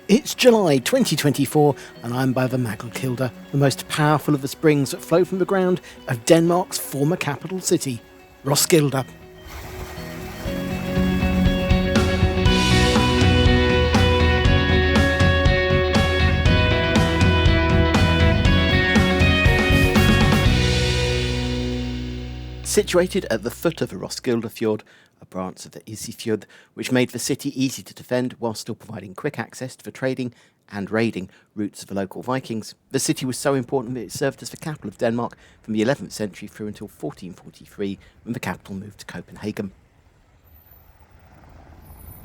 It's July 2024 and I'm by the Maglekilde, the most powerful of the springs that flow from the ground of Denmark's former capital city, Roskilde. Situated at the foot of the Roskilde Fjord, a branch of the Isefjord, which made the city easy to defend while still providing quick access to the trading and raiding routes of the local Vikings, the city was so important that it served as the capital of Denmark from the 11th century through until 1443, when the capital moved to Copenhagen.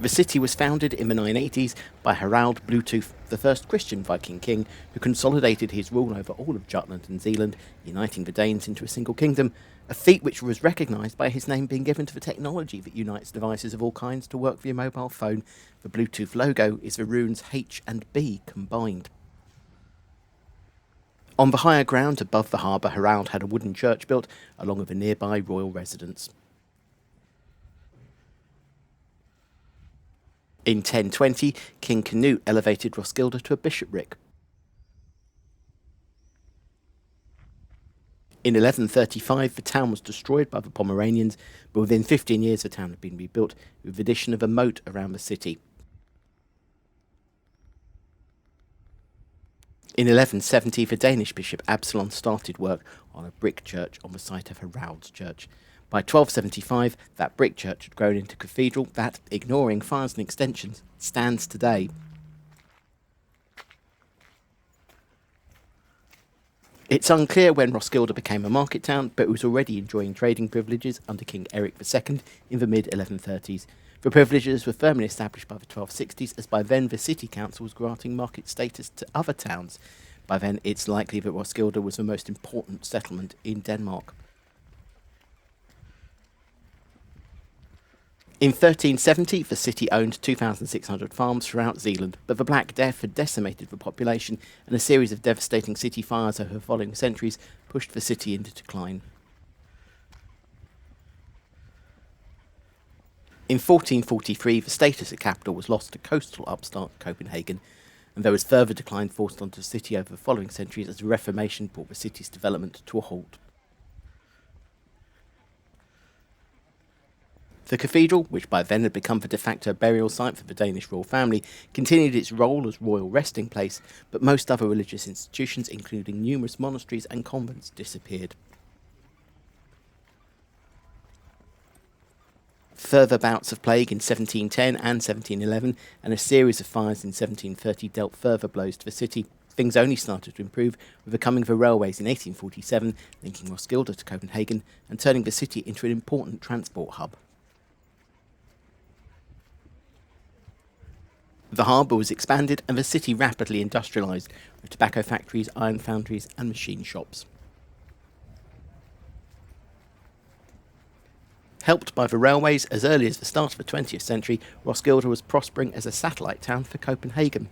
The city was founded in the 980s by Harald Bluetooth, the first Christian Viking king, who consolidated his rule over all of Jutland and Zealand, uniting the Danes into a single kingdom, a feat which was recognised by his name being given to the technology that unites devices of all kinds to work via mobile phone. The Bluetooth logo is the runes H and B combined. On the higher ground above the harbour, Harald had a wooden church built, along with a nearby royal residence. In 1020, King Canute elevated Roskilde to a bishopric. In 1135, the town was destroyed by the Pomeranians, but within 15 years the town had been rebuilt, with the addition of a moat around the city. In 1170, the Danish bishop Absalon started work on a brick church on the site of Harald's church. By 1275, that brick church had grown into a cathedral that, ignoring fires and extensions, stands today. It's unclear when Roskilde became a market town, but it was already enjoying trading privileges under King Eric II in the mid-1130s. The privileges were firmly established by the 1260s, as by then the city council was granting market status to other towns. By then, it's likely that Roskilde was the most important settlement in Denmark. In 1370, the city owned 2,600 farms throughout Zealand, but the Black Death had decimated the population, and a series of devastating city fires over the following centuries pushed the city into decline. In 1443, the status of capital was lost to coastal upstart Copenhagen, and there was further decline forced onto the city over the following centuries as the Reformation brought the city's development to a halt. The cathedral, which by then had become the de facto burial site for the Danish royal family, continued its role as royal resting place, but most other religious institutions, including numerous monasteries and convents, disappeared. Further bouts of plague in 1710 and 1711, and a series of fires in 1730 dealt further blows to the city. Things only started to improve with the coming of the railways in 1847, linking Roskilde to Copenhagen and turning the city into an important transport hub. The harbour was expanded and the city rapidly industrialised, with tobacco factories, iron foundries and machine shops. Helped by the railways, as early as the start of the 20th century, Roskilde was prospering as a satellite town for Copenhagen.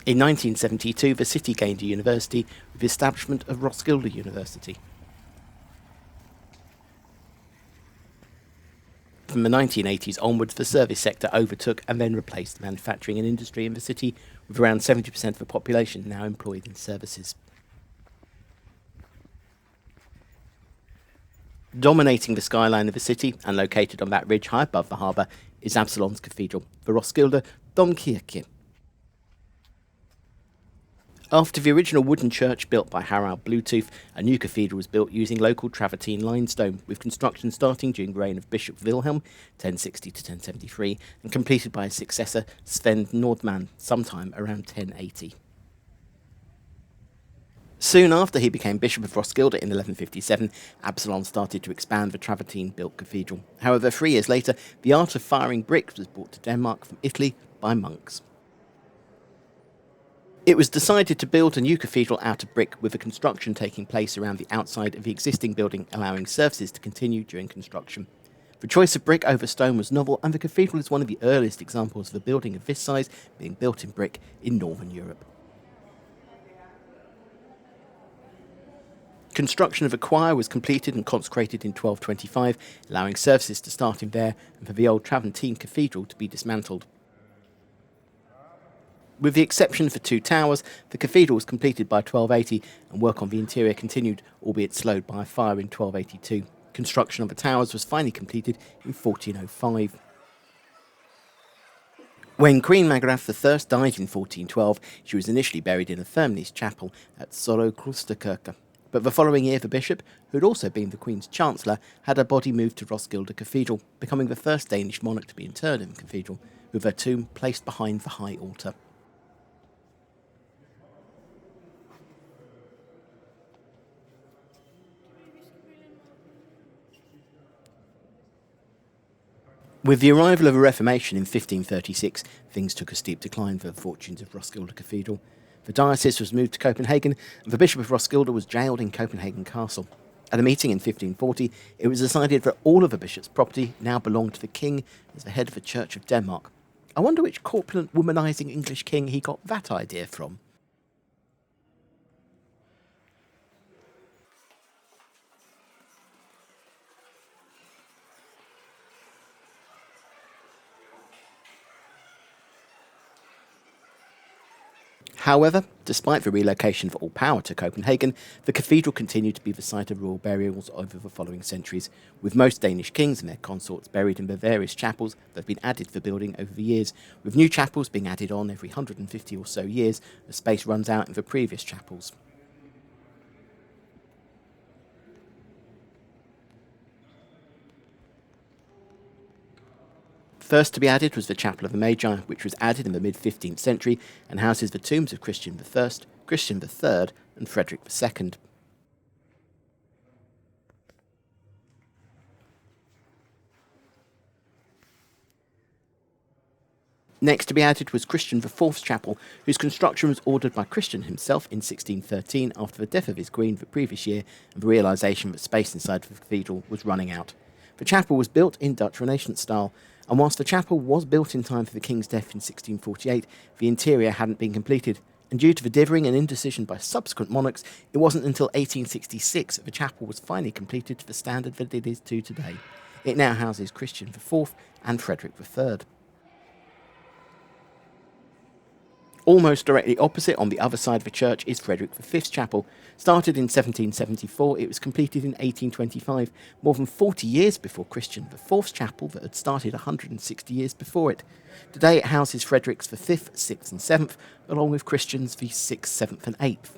In 1972, the city gained a university with the establishment of Roskilde University. From the 1980s onwards, the service sector overtook and then replaced manufacturing and industry in the city, with around 70% of the population now employed in services. Dominating the skyline of the city, and located on that ridge high above the harbour, is Absalon's cathedral, the Roskilde Domkirke. After the original wooden church built by Harald Bluetooth, a new cathedral was built using local travertine limestone, with construction starting during the reign of Bishop Wilhelm, 1060 to 1073, and completed by his successor, Sven Nordman, sometime around 1080. Soon after he became Bishop of Roskilde in 1157, Absalon started to expand the travertine-built cathedral. However, 3 years later, the art of firing bricks was brought to Denmark from Italy by monks. It was decided to build a new cathedral out of brick, with the construction taking place around the outside of the existing building, allowing services to continue during construction. The choice of brick over stone was novel, and the cathedral is one of the earliest examples of a building of this size being built in brick in Northern Europe. Construction of a choir was completed and consecrated in 1225, allowing services to start in there and for the old Traventine Cathedral to be dismantled. With the exception of the two towers, the cathedral was completed by 1280 and work on the interior continued, albeit slowed by a fire in 1282. Construction of the towers was finally completed in 1405. When Queen Maglekilde I died in 1412, she was initially buried in a Firmnese chapel at Roskilde Kirke. But the following year the bishop, who had also been the Queen's Chancellor, had her body moved to Roskilde Cathedral, becoming the first Danish monarch to be interred in the cathedral, with her tomb placed behind the high altar. With the arrival of the Reformation in 1536, things took a steep decline for the fortunes of Roskilde Cathedral. The diocese was moved to Copenhagen, and the Bishop of Roskilde was jailed in Copenhagen Castle. At a meeting in 1540, it was decided that all of the bishop's property now belonged to the king as the head of the Church of Denmark. I wonder which corpulent, womanising English king he got that idea from. However, despite the relocation of all power to Copenhagen, the cathedral continued to be the site of royal burials over the following centuries, with most Danish kings and their consorts buried in the various chapels that have been added to the building over the years, with new chapels being added on every 150 or so years as space runs out in the previous chapels. First to be added was the Chapel of the Magi, which was added in the mid-15th century and houses the tombs of Christian I, Christian III and Frederick II. Next to be added was Christian IV's chapel, whose construction was ordered by Christian himself in 1613 after the death of his queen the previous year and the realisation that space inside the cathedral was running out. The chapel was built in Dutch Renaissance style, and whilst the chapel was built in time for the king's death in 1648, the interior hadn't been completed, and due to the dithering and indecision by subsequent monarchs, it wasn't until 1866 that the chapel was finally completed to the standard that it is to today. It now houses Christian IV and Frederick III. Almost directly opposite, on the other side of the church, is Frederick V's chapel. Started in 1774, it was completed in 1825, more than 40 years before Christian IV's chapel that had started 160 years before it. Today it houses Frederick's the 5th, 6th and 7th, along with Christian's the 6th, 7th and 8th.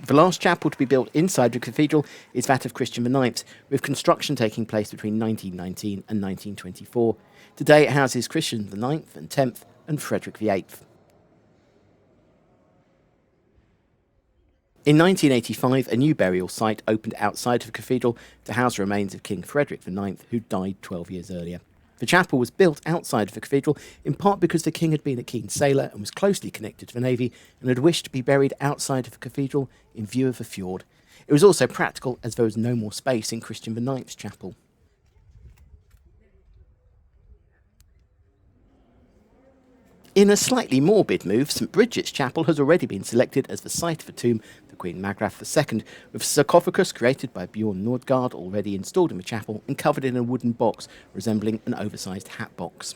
The last chapel to be built inside the cathedral is that of Christian IX, with construction taking place between 1919 and 1924. Today it houses Christian IX and 10th and Frederick VIII. In 1985, a new burial site opened outside of the cathedral to house the remains of King Frederick IX, who died 12 years earlier. The chapel was built outside of the cathedral, in part because the king had been a keen sailor and was closely connected to the navy, and had wished to be buried outside of the cathedral in view of the fjord. It was also practical, as there was no more space in Christian IX's chapel. In a slightly morbid move, St Bridget's Chapel has already been selected as the site of the tomb of Queen Maglekilde II, with a sarcophagus created by Bjorn Nordgaard already installed in the chapel and covered in a wooden box resembling an oversized hat box.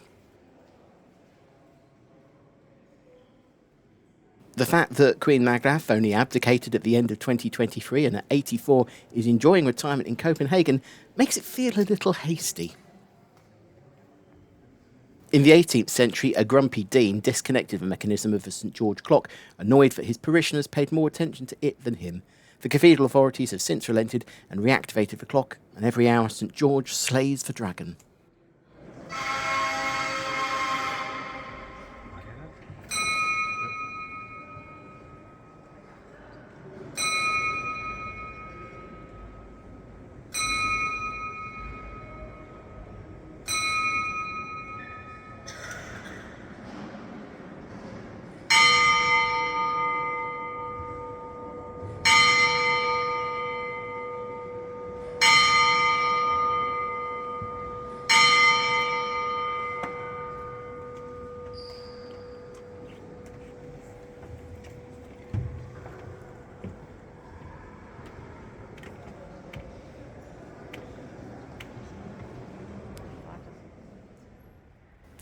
The fact that Queen Maglekilde only abdicated at the end of 2023 and at 84 is enjoying retirement in Copenhagen makes it feel a little hasty. In the 18th century, a grumpy dean disconnected the mechanism of the St George clock, annoyed that his parishioners paid more attention to it than him. The cathedral authorities have since relented and reactivated the clock, and every hour St George slays the dragon.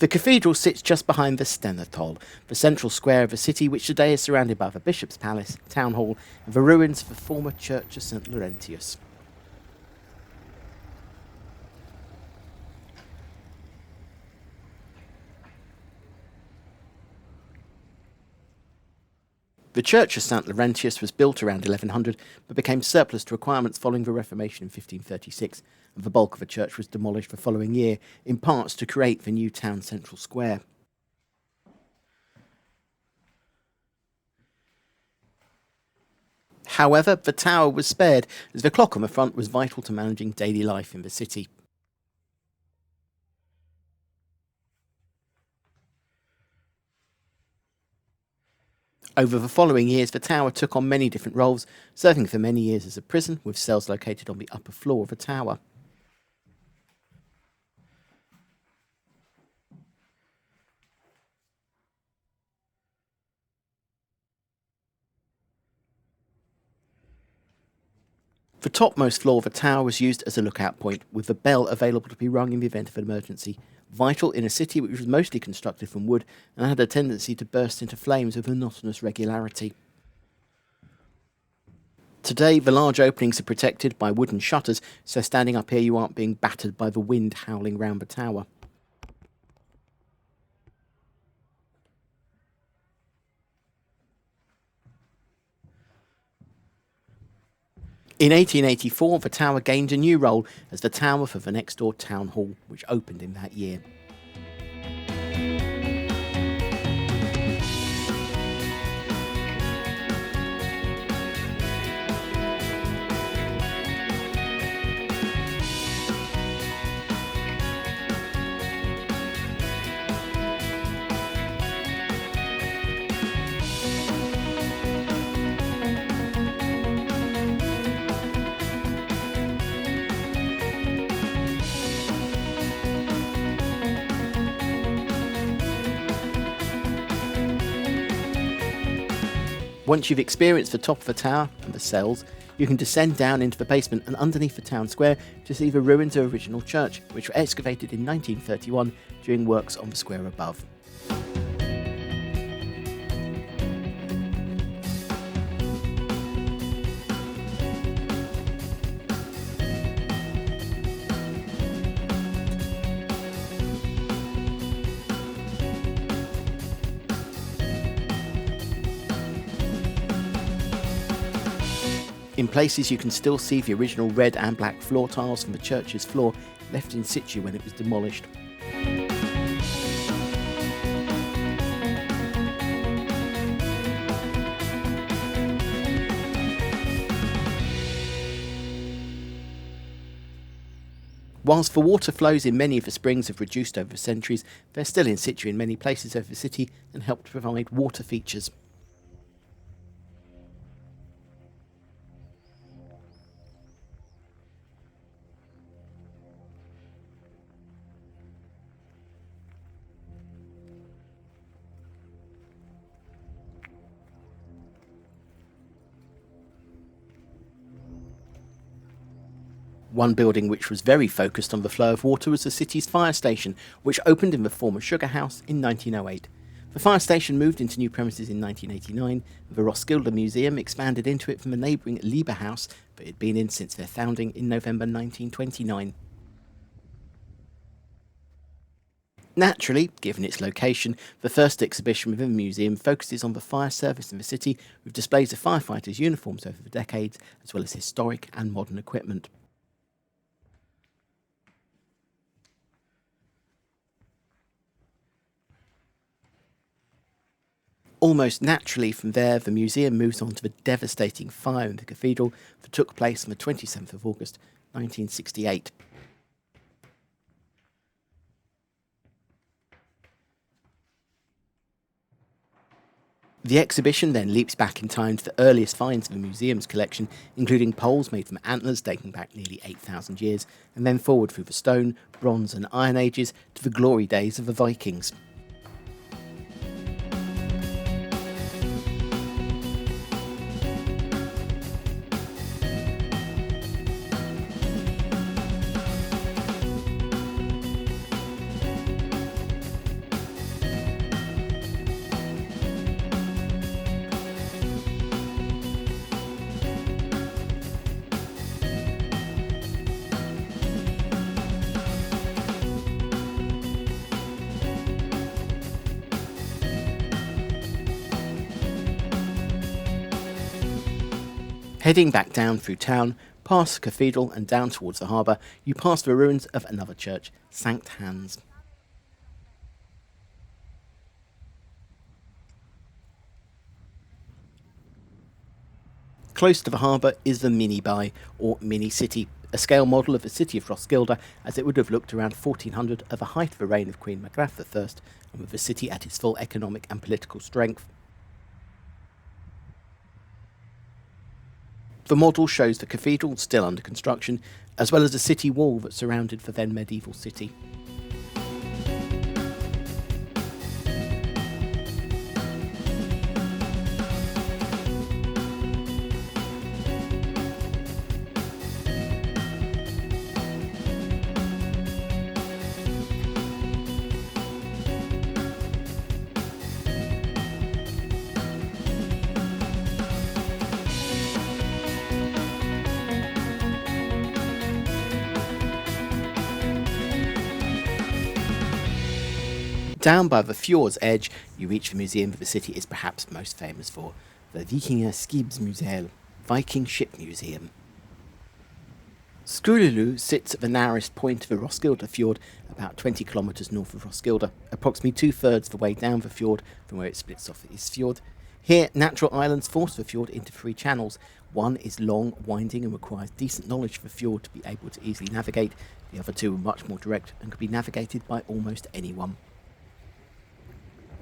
The cathedral sits just behind the Stændertorvet, the central square of the city, which today is surrounded by the bishop's palace, town hall, and the ruins of the former church of St. Laurentius. The church of St. Laurentius was built around 1100, but became surplus to requirements following the Reformation in 1536, and the bulk of the church was demolished the following year, in parts to create the new town central square. However, the tower was spared, as the clock on the front was vital to managing daily life in the city. Over the following years, the tower took on many different roles, serving for many years as a prison, with cells located on the upper floor of the tower. The topmost floor of the tower was used as a lookout point, with the bell available to be rung in the event of an emergency, vital in a city which was mostly constructed from wood and had a tendency to burst into flames with monotonous regularity. Today, the large openings are protected by wooden shutters, so standing up here you aren't being battered by the wind howling round the tower. In 1884, the tower gained a new role as the tower for the next door town hall, which opened in that year. Once you've experienced the top of the tower and the cells, you can descend down into the basement and underneath the town square to see the ruins of the original church, which were excavated in 1931 during works on the square above. In places you can still see the original red and black floor tiles from the church's floor left in situ when it was demolished. Whilst the water flows in many of the springs have reduced over the centuries, they're still in situ in many places over the city and help to provide water features. One building which was very focused on the flow of water was the city's fire station, which opened in the former sugar house in 1908. The fire station moved into new premises in 1989, and the Roskilde Museum expanded into it from the neighbouring Liebe House that it had been in since their founding in November 1929. Naturally, given its location, the first exhibition within the museum focuses on the fire service in the city, with displays of firefighters' uniforms over the decades, as well as historic and modern equipment. Almost naturally from there, the museum moves on to the devastating fire in the cathedral that took place on the 27th of August 1968. The exhibition then leaps back in time to the earliest finds of the museum's collection, including poles made from antlers dating back nearly 8,000 years, and then forward through the Stone, Bronze and Iron Ages to the glory days of the Vikings. Heading back down through town, past the cathedral and down towards the harbour, you pass the ruins of another church, Sankt. Close to the harbour is the Miniby, or mini-city, a scale model of the city of Roskilde as it would have looked around 1400 at the height of the reign of Queen Maglekilde I, and with the city at its full economic and political strength. The model shows the cathedral still under construction, as well as the city wall that surrounded the then medieval city. Down by the fjord's edge, you reach the museum that the city is perhaps most famous for, the Vikingeskibsmuseet, Viking Ship Museum. Roskilde sits at the narrowest point of the Roskilde Fjord, about 20 kilometres north of Roskilde, approximately 2/3 the way down the fjord from where it splits off the Isefjord. Here, natural islands force the fjord into 3 channels. One is long, winding, and requires decent knowledge of the fjord to be able to easily navigate. The other 2 are much more direct and can be navigated by almost anyone.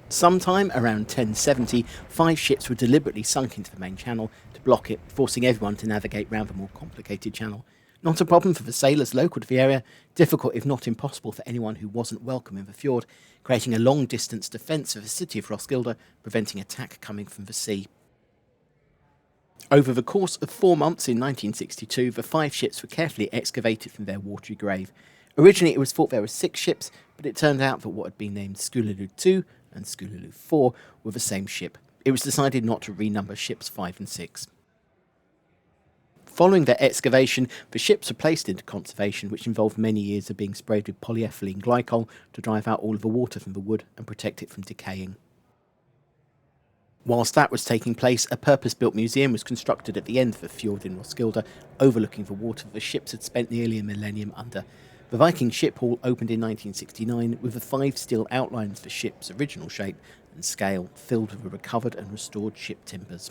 Sometime around 1070, 5 ships were deliberately sunk into the main channel to block it, forcing everyone to navigate round the more complicated channel. Not a problem for the sailors local to the area, difficult if not impossible for anyone who wasn't welcome in the fjord, creating a long-distance defence of the city of Roskilde, preventing attack coming from the sea. Over the course of 4 months in 1962, the 5 ships were carefully excavated from their watery grave. Originally it was thought there were 6 ships, but it turned out that what had been named Roskilde II and Roskilde IV were the same ship. It was decided not to renumber ships 5 and 6. Following their excavation, the ships were placed into conservation, which involved many years of being sprayed with polyethylene glycol to drive out all of the water from the wood and protect it from decaying. Whilst that was taking place, a purpose-built museum was constructed at the end of the fjord in Roskilde, overlooking the water the ships had spent nearly a millennium under. The Viking ship hall opened in 1969 with the 5 steel outlines of the ship's original shape and scale, filled with the recovered and restored ship timbers.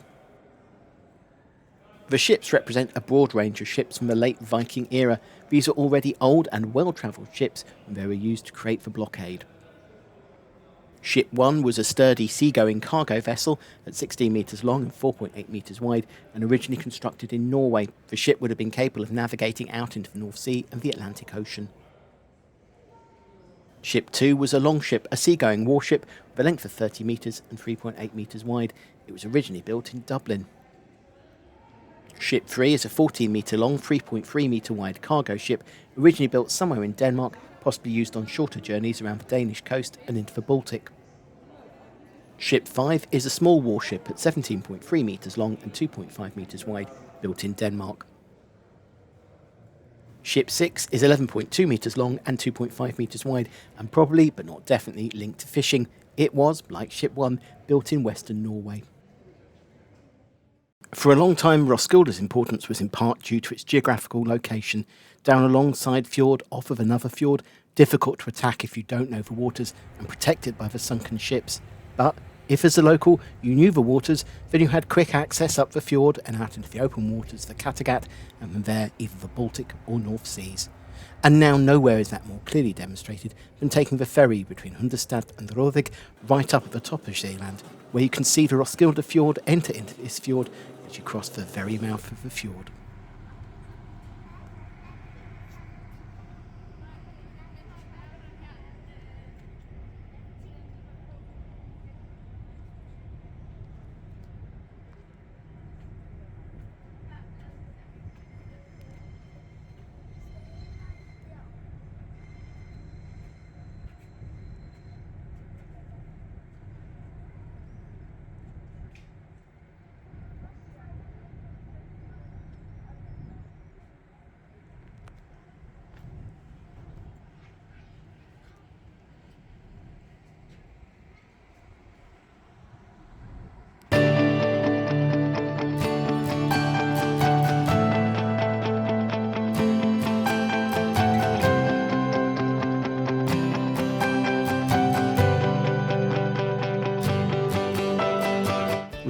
The ships represent a broad range of ships from the late Viking era. These are already old and well-travelled ships, and they were used to create the blockade. Ship 1 was a sturdy seagoing cargo vessel at 16 metres long and 4.8 metres wide, and originally constructed in Norway. The ship would have been capable of navigating out into the North Sea and the Atlantic Ocean. Ship 2 was a longship, a seagoing warship with a length of 30 metres and 3.8 metres wide. It was originally built in Dublin. Ship 3 is a 14 metre long, 3.3 metre wide cargo ship, originally built somewhere in Denmark, possibly used on shorter journeys around the Danish coast and into the Baltic. Ship 5 is a small warship at 17.3 metres long and 2.5 metres wide, built in Denmark. Ship 6 is 11.2 metres long and 2.5 metres wide, and probably, but not definitely, linked to fishing. It was, like Ship 1, built in western Norway. For a long time, Roskilde's importance was in part due to its geographical location, down alongside fjord, off of another fjord, difficult to attack if you don't know the waters, and protected by the sunken ships. But if as a local you knew the waters, then you had quick access up the fjord and out into the open waters of the Kattegat, and from there either the Baltic or North Seas. And now nowhere is that more clearly demonstrated than taking the ferry between Hundestad and Rovig right up at the top of Zeeland, where you can see the Roskilde Fjord enter into this fjord as you cross the very mouth of the fjord.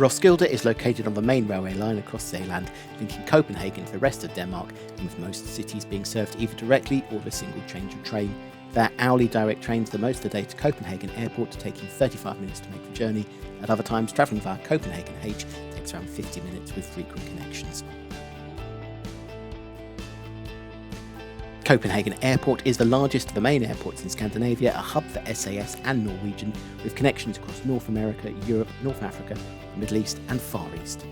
Roskilde is located on the main railway line across Zealand, linking Copenhagen to the rest of Denmark, and with most cities being served either directly or with a single change of train. There are hourly direct trains the most of the day to Copenhagen Airport, taking 35 minutes to make the journey. At other times, travelling via Copenhagen H takes around 50 minutes with frequent connections. Copenhagen Airport is the largest of the main airports in Scandinavia, a hub for SAS and Norwegian, with connections across North America, Europe, North Africa, the Middle East and Far East.